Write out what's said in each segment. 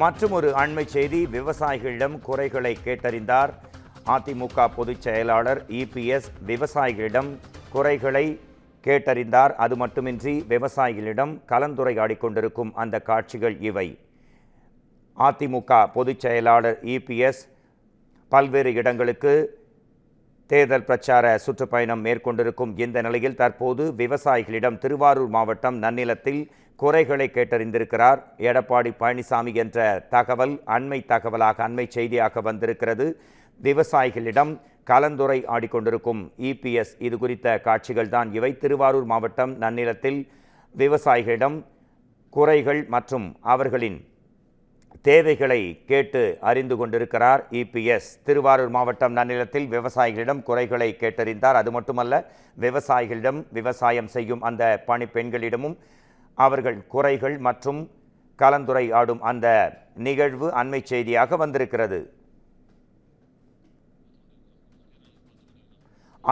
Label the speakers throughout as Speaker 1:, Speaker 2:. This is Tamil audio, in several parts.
Speaker 1: மற்றும் ஒரு அண்மை செய்தி, விவசாயிகளிடம் குறைகளை கேட்டறிந்தார் அதிமுக பொதுச் செயலாளர் இபிஎஸ். விவசாயிகளிடம் குறைகளை கேட்டறிந்தார். அது மட்டுமின்றி விவசாயிகளிடம் கலந்துரையாடிக் கொண்டிருக்கும் அந்த காட்சிகள் இவை. அதிமுக பொதுச் செயலாளர் இபிஎஸ் பல்வேறு இடங்களுக்கு தேர்தல் பிரச்சார சுற்றுப்பயணம் மேற்கொண்டிருக்கும் இந்த நிலையில் தற்போது விவசாயிகளிடம் திருவாரூர் மாவட்டம் நன்னிலத்தில் குறைகளை கேட்டறிந்திருக்கிறார் எடப்பாடி பழனிசாமி என்ற தகவல் அண்மை செய்தியாக வந்திருக்கிறது. விவசாயிகளிடம் கலந்துரையாடிக் கொண்டிருக்கும் இபிஎஸ். இது குறித்த காட்சிகள் தான் இவை. திருவாரூர் மாவட்டம் நன்னிலத்தில் விவசாயிகளிடம் குறைகள் மற்றும் அவர்களின் தேவைகளை கேட்டு அறிந்து கொண்டிருக்கிறார் இபிஎஸ். திருவாரூர் மாவட்டம் நன்னிலத்தில் விவசாயிகளிடம் குறைகளை கேட்டறிந்தார். அது மட்டுமல்ல, விவசாயிகளிடம் விவசாயம் செய்யும் அந்த பணிப்பெண்களிடமும் அவர்கள் குறைகள் மற்றும் கலந்துரையாடும் அந்த நிகழ்வு அண்மை செய்தியாக வந்திருக்கிறது.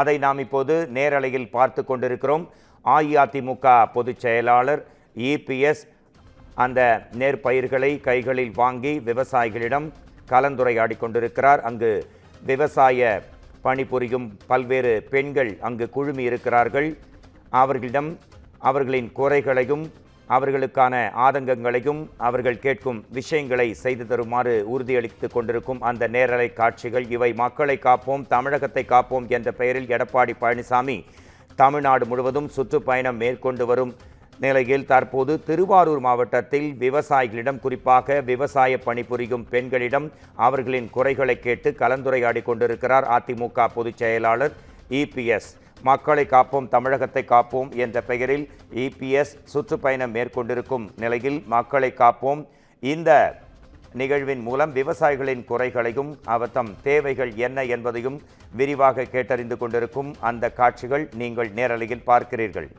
Speaker 1: அதை நாம் இப்போது நேரலையில் பார்த்து கொண்டிருக்கிறோம். அஇஅதிமுக பொதுச் செயலாளர் இபிஎஸ் அந்த நெற்பயிர்களை கைகளில் வாங்கி விவசாயிகளிடம் கலந்துரையாடி கொண்டிருக்கிறார். அங்கு விவசாய பணிபுரியும் பல்வேறு பெண்கள் அங்கு குழுமி இருக்கிறார்கள். அவர்களிடம் அவர்களின் குறைகளையும் அவர்களுக்கான ஆதங்கங்களையும் அவர்கள் கேட்கும் விஷயங்களை செய்து தருமாறு உறுதியளித்துக் கொண்டிருக்கும் அந்த நேரலை காட்சிகள் இவை. மக்களை காப்போம், தமிழகத்தை காப்போம் என்ற பெயரில் எடப்பாடி பழனிசாமி தமிழ்நாடு முழுவதும் சுற்றுப்பயணம் மேற்கொண்டு வரும் நிலையில் தற்போது திருவாரூர் மாவட்டத்தில் விவசாயிகளிடம், குறிப்பாக விவசாய பணிபுரியும் பெண்களிடம் அவர்களின் குறைகளை கேட்டு கலந்துரையாடி கொண்டிருக்கிறார் அதிமுக பொதுச் செயலாளர் இபிஎஸ். மக்களை காப்போம், தமிழகத்தை காப்போம் என்ற பெயரில் இபிஎஸ் சுற்றுப்பயணம் மேற்கொண்டிருக்கும் நிலையில் மக்களை காப்போம் இந்த நிகழ்வின் மூலம் விவசாயிகளின் குறைகளையும் அவர் தம் தேவைகள் என்ன என்பதையும் விரிவாக கேட்டறிந்து கொண்டிருக்கும் அந்த காட்சிகள் நீங்கள் நேரலையில் பார்க்கிறீர்கள்.